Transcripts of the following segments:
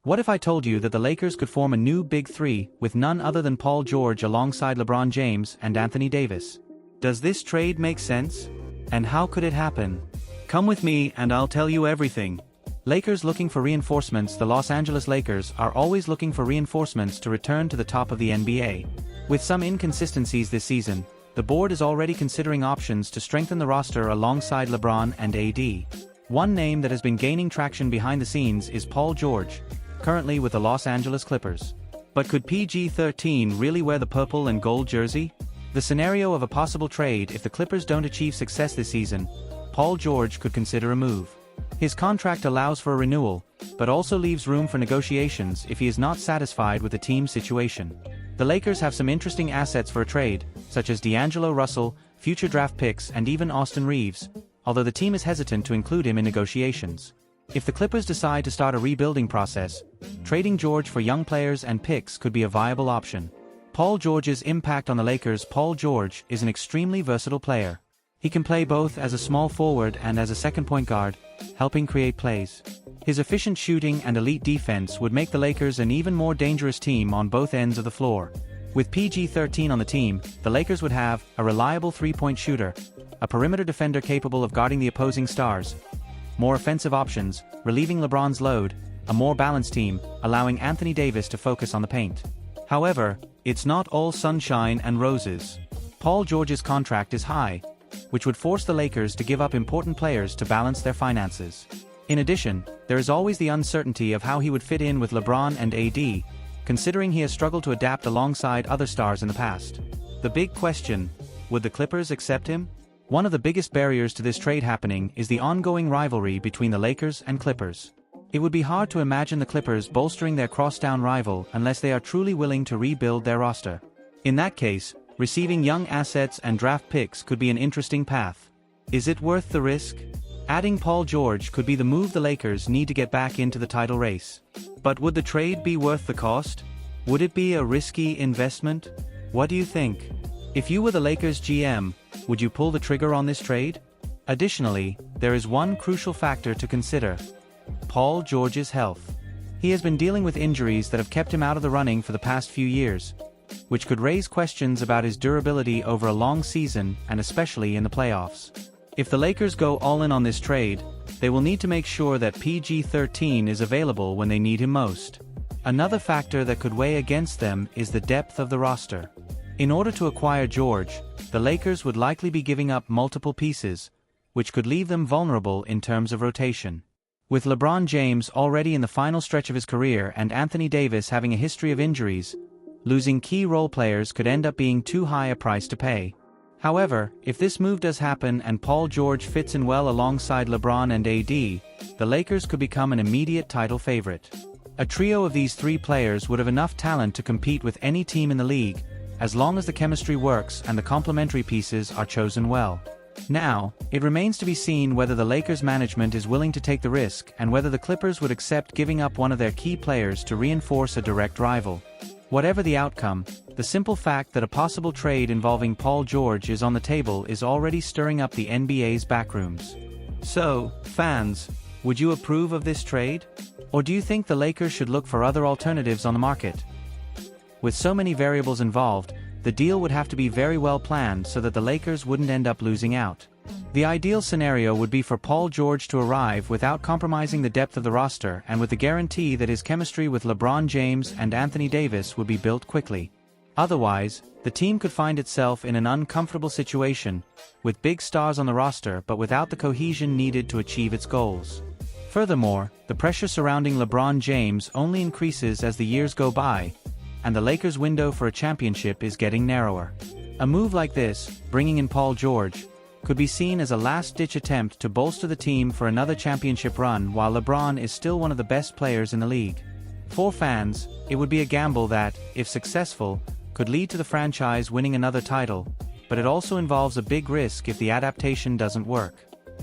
What if I told you that the Lakers could form a new Big Three with none other than Paul George alongside LeBron James and Anthony Davis? Does this trade make sense? And how could it happen? Come with me and I'll tell you everything. Lakers looking for reinforcements. The Los Angeles Lakers are always looking for reinforcements to return to the top of the NBA. With some inconsistencies this season, the board is already considering options to strengthen the roster alongside LeBron and AD. One name that has been gaining traction behind the scenes is Paul George, currently with the Los Angeles Clippers. But could PG-13 really wear the purple and gold jersey? The scenario of a possible trade: if the Clippers don't achieve success this season, Paul George could consider a move. His contract allows for a renewal, but also leaves room for negotiations if he is not satisfied with the team's situation. The Lakers have some interesting assets for a trade, such as D'Angelo Russell, future draft picks, and even Austin Reeves, although the team is hesitant to include him in negotiations. If the Clippers decide to start a rebuilding process, trading George for young players and picks could be a viable option. Paul George's impact on the Lakers. Paul George is an extremely versatile player. He can play both as a small forward and as a second point guard, helping create plays. His efficient shooting and elite defense would make the Lakers an even more dangerous team on both ends of the floor. With PG-13 on the team, the Lakers would have a reliable three-point shooter, a perimeter defender capable of guarding the opposing stars, more offensive options, relieving LeBron's load, a more balanced team, allowing Anthony Davis to focus on the paint. However, it's not all sunshine and roses. Paul George's contract is high, which would force the Lakers to give up important players to balance their finances. In addition, there is always the uncertainty of how he would fit in with LeBron and AD, considering he has struggled to adapt alongside other stars in the past. The big question: would the Clippers accept him? One of the biggest barriers to this trade happening is the ongoing rivalry between the Lakers and Clippers. It would be hard to imagine the Clippers bolstering their crosstown rival unless they are truly willing to rebuild their roster. In that case, receiving young assets and draft picks could be an interesting path. Is it worth the risk? Adding Paul George could be the move the Lakers need to get back into the title race. But would the trade be worth the cost? Would it be a risky investment? What do you think? If you were the Lakers GM, would you pull the trigger on this trade? Additionally, there is one crucial factor to consider: Paul George's health. He has been dealing with injuries that have kept him out of the running for the past few years, which could raise questions about his durability over a long season and especially in the playoffs. If the Lakers go all in on this trade, they will need to make sure that PG-13 is available when they need him most. Another factor that could weigh against them is the depth of the roster. In order to acquire George, the Lakers would likely be giving up multiple pieces, which could leave them vulnerable in terms of rotation. With LeBron James already in the final stretch of his career and Anthony Davis having a history of injuries, losing key role players could end up being too high a price to pay. However, if this move does happen and Paul George fits in well alongside LeBron and AD, the Lakers could become an immediate title favorite. A trio of these three players would have enough talent to compete with any team in the league, as long as the chemistry works and the complementary pieces are chosen well. Now, it remains to be seen whether the Lakers management is willing to take the risk and whether the Clippers would accept giving up one of their key players to reinforce a direct rival. Whatever the outcome, the simple fact that a possible trade involving Paul George is on the table is already stirring up the NBA's backrooms. So, fans, would you approve of this trade? Or do you think the Lakers should look for other alternatives on the market? With so many variables involved, the deal would have to be very well planned so that the Lakers wouldn't end up losing out. The ideal scenario would be for Paul George to arrive without compromising the depth of the roster and with the guarantee that his chemistry with LeBron James and Anthony Davis would be built quickly. Otherwise, the team could find itself in an uncomfortable situation, with big stars on the roster but without the cohesion needed to achieve its goals. Furthermore, the pressure surrounding LeBron James only increases as the years go by, and the Lakers' window for a championship is getting narrower. A move like this, bringing in Paul George, could be seen as a last-ditch attempt to bolster the team for another championship run while LeBron is still one of the best players in the league. For fans, it would be a gamble that, if successful, could lead to the franchise winning another title, but it also involves a big risk if the adaptation doesn't work.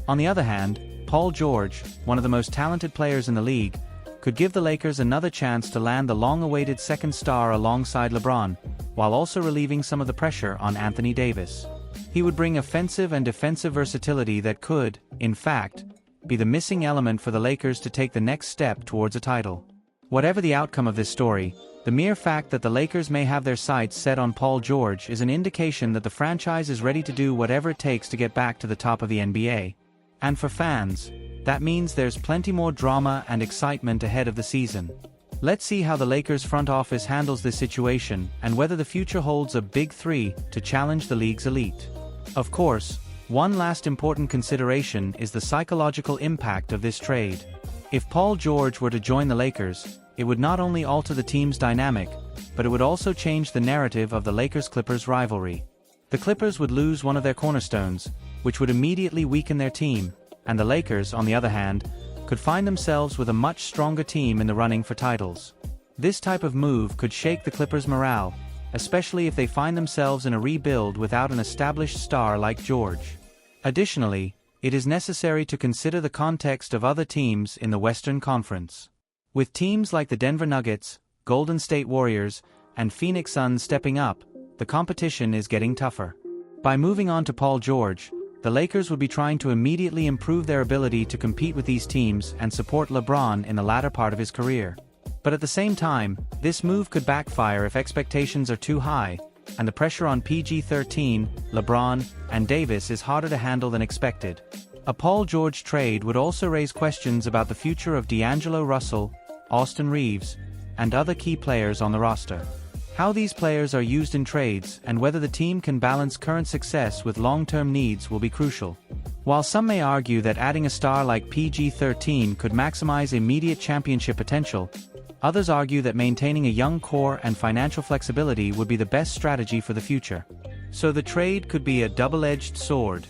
On the other hand, Paul George, one of the most talented players in the league, could give the Lakers another chance to land the long-awaited second star alongside LeBron, while also relieving some of the pressure on Anthony Davis. He would bring offensive and defensive versatility that could, in fact, be the missing element for the Lakers to take the next step towards a title. Whatever the outcome of this story, the mere fact that the Lakers may have their sights set on Paul George is an indication that the franchise is ready to do whatever it takes to get back to the top of the NBA. And for fans, that means there's plenty more drama and excitement ahead of the season. Let's see how the Lakers front office handles this situation and whether the future holds a big three to challenge the league's elite. Of course, one last important consideration is the psychological impact of this trade. If Paul George were to join the Lakers, it would not only alter the team's dynamic, but it would also change the narrative of the Lakers-Clippers rivalry. The Clippers would lose one of their cornerstones, which would immediately weaken their team, and the Lakers, on the other hand, could find themselves with a much stronger team in the running for titles. This type of move could shake the Clippers' morale, especially if they find themselves in a rebuild without an established star like George. Additionally, it is necessary to consider the context of other teams in the Western Conference. With teams like the Denver Nuggets, Golden State Warriors, and Phoenix Suns stepping up, the competition is getting tougher. By moving on to Paul George, the Lakers would be trying to immediately improve their ability to compete with these teams and support LeBron in the latter part of his career. But at the same time, this move could backfire if expectations are too high, and the pressure on PG-13, LeBron, and Davis is harder to handle than expected. A Paul George trade would also raise questions about the future of D'Angelo Russell, Austin Reeves, and other key players on the roster. How these players are used in trades and whether the team can balance current success with long-term needs will be crucial. While some may argue that adding a star like PG-13 could maximize immediate championship potential, others argue that maintaining a young core and financial flexibility would be the best strategy for the future. So the trade could be a double-edged sword.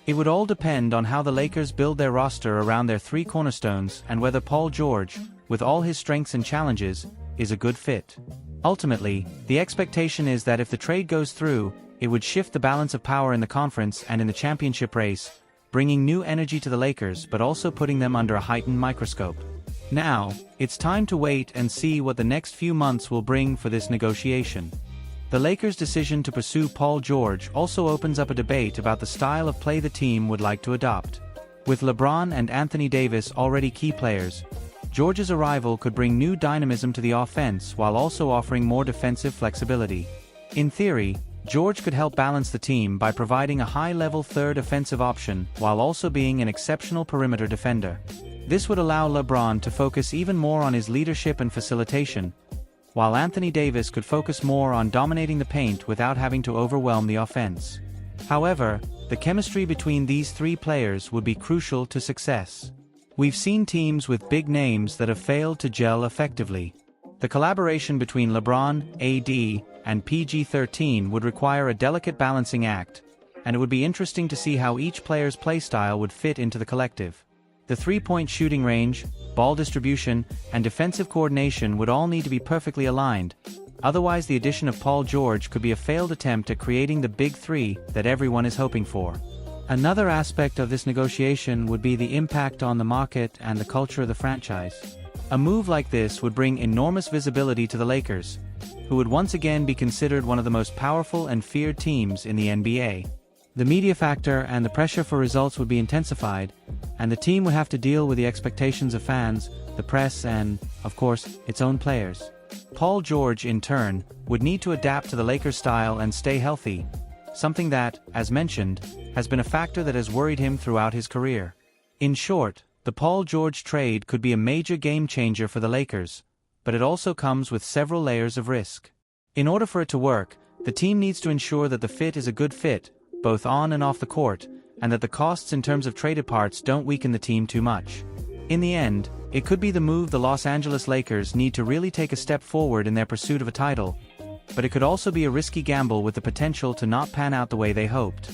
It would all depend on how the Lakers build their roster around their three cornerstones and whether Paul George, with all his strengths and challenges, is a good fit. Ultimately, the expectation is that if the trade goes through, it would shift the balance of power in the conference and in the championship race, bringing new energy to the Lakers but also putting them under a heightened microscope. Now, it's time to wait and see what the next few months will bring for this negotiation. The Lakers' decision to pursue Paul George also opens up a debate about the style of play the team would like to adopt. With LeBron and Anthony Davis already key players, George's arrival could bring new dynamism to the offense while also offering more defensive flexibility. In theory, George could help balance the team by providing a high-level third offensive option while also being an exceptional perimeter defender. This would allow LeBron to focus even more on his leadership and facilitation, while Anthony Davis could focus more on dominating the paint without having to overwhelm the offense. However, the chemistry between these three players would be crucial to success. We've seen teams with big names that have failed to gel effectively. The collaboration between LeBron, AD, and PG-13 would require a delicate balancing act, and it would be interesting to see how each player's playstyle would fit into the collective. The three-point shooting range, ball distribution, and defensive coordination would all need to be perfectly aligned, otherwise the addition of Paul George could be a failed attempt at creating the big three that everyone is hoping for. Another aspect of this negotiation would be the impact on the market and the culture of the franchise. A move like this would bring enormous visibility to the Lakers, who would once again be considered one of the most powerful and feared teams in the NBA. The media factor and the pressure for results would be intensified, and the team would have to deal with the expectations of fans, the press, and, of course, its own players. Paul George, in turn, would need to adapt to the Lakers' style and stay healthy, something that, as mentioned, has been a factor that has worried him throughout his career. In short, the Paul George trade could be a major game-changer for the Lakers, but it also comes with several layers of risk. In order for it to work, the team needs to ensure that the fit is a good fit, both on and off the court, and that the costs in terms of traded parts don't weaken the team too much. In the end, it could be the move the Los Angeles Lakers need to really take a step forward in their pursuit of a title, but it could also be a risky gamble with the potential to not pan out the way they hoped.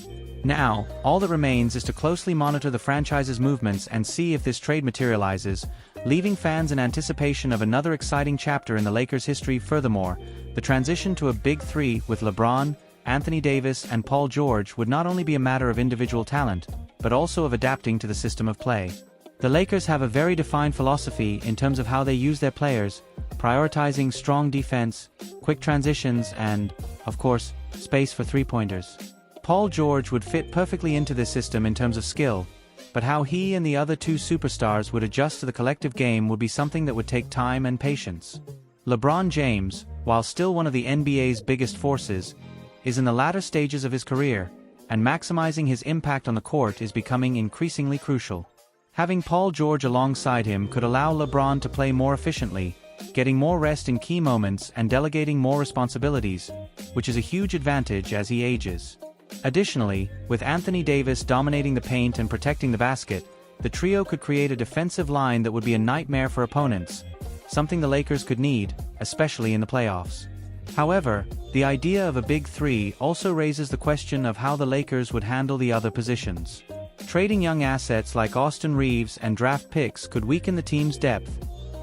Now, all that remains is to closely monitor the franchise's movements and see if this trade materializes, leaving fans in anticipation of another exciting chapter in the Lakers' history. Furthermore, the transition to a big three with LeBron, Anthony Davis, and Paul George would not only be a matter of individual talent, but also of adapting to the system of play. The Lakers have a very defined philosophy in terms of how they use their players, prioritizing strong defense, quick transitions, and, of course, space for three-pointers. Paul George would fit perfectly into this system in terms of skill, but how he and the other two superstars would adjust to the collective game would be something that would take time and patience. LeBron James, while still one of the NBA's biggest forces, is in the latter stages of his career, and maximizing his impact on the court is becoming increasingly crucial. Having Paul George alongside him could allow LeBron to play more efficiently, getting more rest in key moments and delegating more responsibilities, which is a huge advantage as he ages. Additionally, with Anthony Davis dominating the paint and protecting the basket, the trio could create a defensive line that would be a nightmare for opponents, something the Lakers could need, especially in the playoffs. However, the idea of a big three also raises the question of how the Lakers would handle the other positions. Trading young assets like Austin Reeves and draft picks could weaken the team's depth,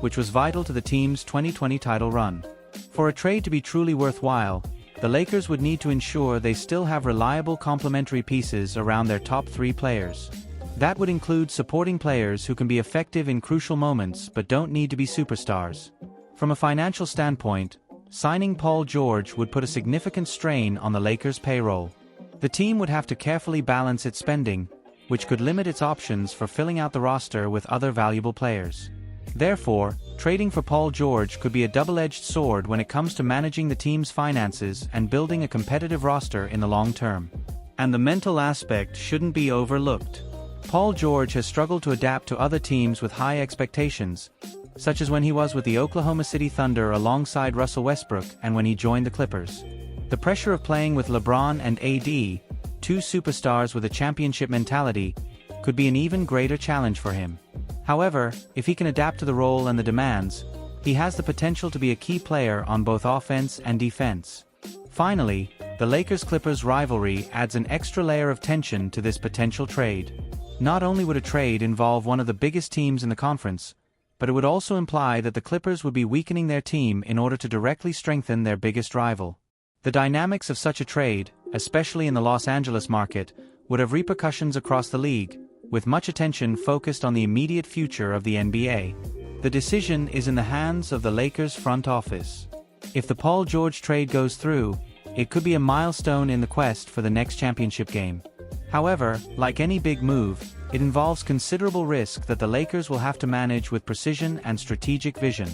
which was vital to the team's 2020 title run. For a trade to be truly worthwhile, the Lakers would need to ensure they still have reliable complementary pieces around their top three players. That would include supporting players who can be effective in crucial moments but don't need to be superstars. From a financial standpoint, signing Paul George would put a significant strain on the Lakers' payroll. The team would have to carefully balance its spending, which could limit its options for filling out the roster with other valuable players. Therefore, trading for Paul George could be a double-edged sword when it comes to managing the team's finances and building a competitive roster in the long term. And the mental aspect shouldn't be overlooked. Paul George has struggled to adapt to other teams with high expectations, such as when he was with the Oklahoma City Thunder alongside Russell Westbrook and when he joined the Clippers. The pressure of playing with LeBron and AD, two superstars with a championship mentality, could be an even greater challenge for him. However, if he can adapt to the role and the demands, he has the potential to be a key player on both offense and defense. Finally, the Lakers-Clippers rivalry adds an extra layer of tension to this potential trade. Not only would a trade involve one of the biggest teams in the conference, but it would also imply that the Clippers would be weakening their team in order to directly strengthen their biggest rival. The dynamics of such a trade, especially in the Los Angeles market, would have repercussions across the league, with much attention focused on the immediate future of the NBA. The decision is in the hands of the Lakers front office. If the Paul George trade goes through, it could be a milestone in the quest for the next championship game. However, like any big move, it involves considerable risk that the Lakers will have to manage with precision and strategic vision.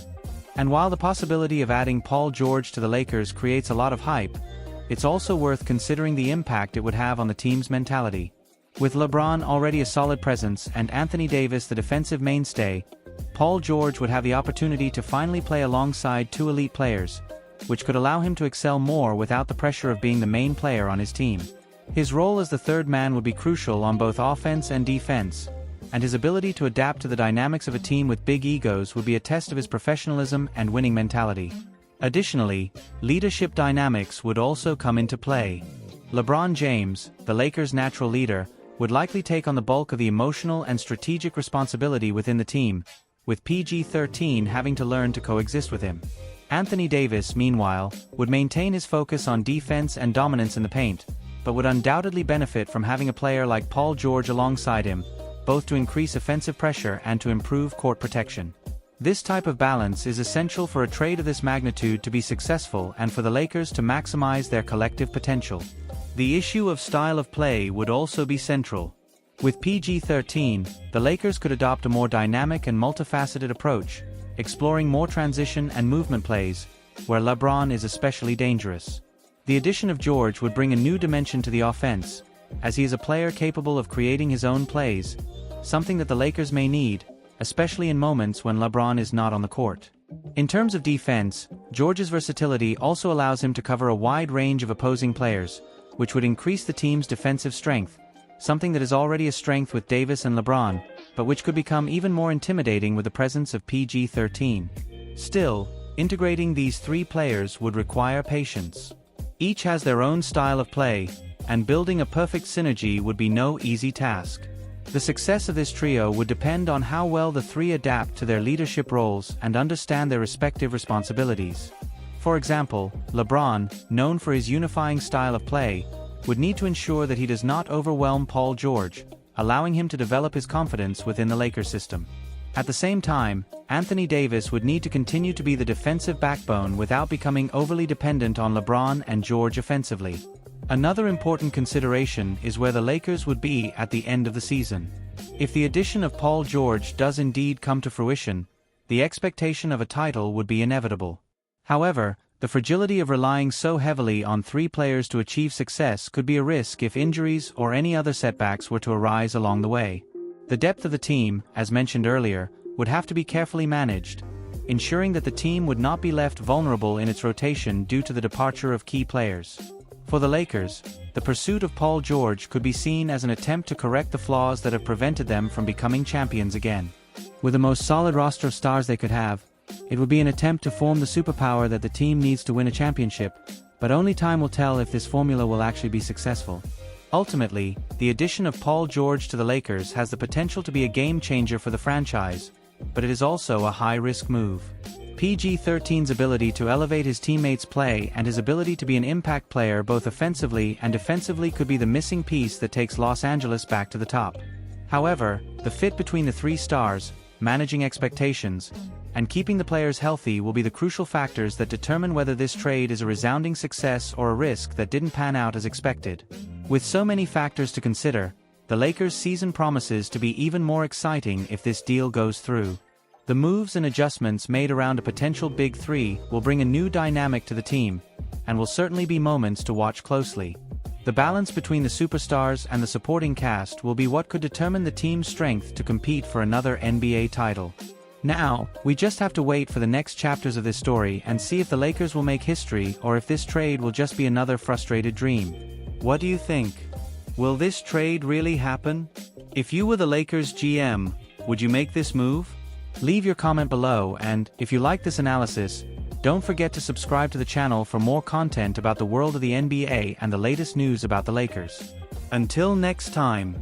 And while the possibility of adding Paul George to the Lakers creates a lot of hype, it's also worth considering the impact it would have on the team's mentality. With LeBron already a solid presence and Anthony Davis the defensive mainstay, Paul George would have the opportunity to finally play alongside two elite players, which could allow him to excel more without the pressure of being the main player on his team. His role as the third man would be crucial on both offense and defense, and his ability to adapt to the dynamics of a team with big egos would be a test of his professionalism and winning mentality. Additionally, leadership dynamics would also come into play. LeBron James, the Lakers' natural leader, would likely take on the bulk of the emotional and strategic responsibility within the team, with PG-13 having to learn to coexist with him. Anthony Davis, meanwhile, would maintain his focus on defense and dominance in the paint, but would undoubtedly benefit from having a player like Paul George alongside him, both to increase offensive pressure and to improve court protection. This type of balance is essential for a trade of this magnitude to be successful and for the Lakers to maximize their collective potential. The issue of style of play would also be central. With PG-13, the Lakers could adopt a more dynamic and multifaceted approach, exploring more transition and movement plays, where LeBron is especially dangerous. The addition of George would bring a new dimension to the offense, as he is a player capable of creating his own plays, something that the Lakers may need, especially in moments when LeBron is not on the court. In terms of defense, George's versatility also allows him to cover a wide range of opposing players, which would increase the team's defensive strength, something that is already a strength with Davis and LeBron, but which could become even more intimidating with the presence of PG-13. Still, integrating these three players would require patience. Each has their own style of play, and building a perfect synergy would be no easy task. The success of this trio would depend on how well the three adapt to their leadership roles and understand their respective responsibilities. For example, LeBron, known for his unifying style of play, would need to ensure that he does not overwhelm Paul George, allowing him to develop his confidence within the Lakers system. At the same time, Anthony Davis would need to continue to be the defensive backbone without becoming overly dependent on LeBron and George offensively. Another important consideration is where the Lakers would be at the end of the season. If the addition of Paul George does indeed come to fruition, the expectation of a title would be inevitable. However, the fragility of relying so heavily on three players to achieve success could be a risk if injuries or any other setbacks were to arise along the way. The depth of the team, as mentioned earlier, would have to be carefully managed, ensuring that the team would not be left vulnerable in its rotation due to the departure of key players. For the Lakers, the pursuit of Paul George could be seen as an attempt to correct the flaws that have prevented them from becoming champions again. With the most solid roster of stars they could have, it would be an attempt to form the superpower that the team needs to win a championship, but only time will tell if this formula will actually be successful. Ultimately, the addition of Paul George to the Lakers has the potential to be a game-changer for the franchise, but it is also a high-risk move. PG-13's ability to elevate his teammates' play and his ability to be an impact player both offensively and defensively could be the missing piece that takes Los Angeles back to the top. However, the fit between the three stars, managing expectations, and keeping the players healthy will be the crucial factors that determine whether this trade is a resounding success or a risk that didn't pan out as expected. With so many factors to consider, the Lakers' season promises to be even more exciting if this deal goes through. The moves and adjustments made around a potential Big Three will bring a new dynamic to the team, and will certainly be moments to watch closely. The balance between the superstars and the supporting cast will be what could determine the team's strength to compete for another NBA title. Now, we just have to wait for the next chapters of this story and see if the Lakers will make history or if this trade will just be another frustrated dream. What do you think? Will this trade really happen? If you were the Lakers GM, would you make this move? Leave your comment below, and if you like this analysis, don't forget to subscribe to the channel for more content about the world of the NBA and the latest news about the Lakers. Until next time.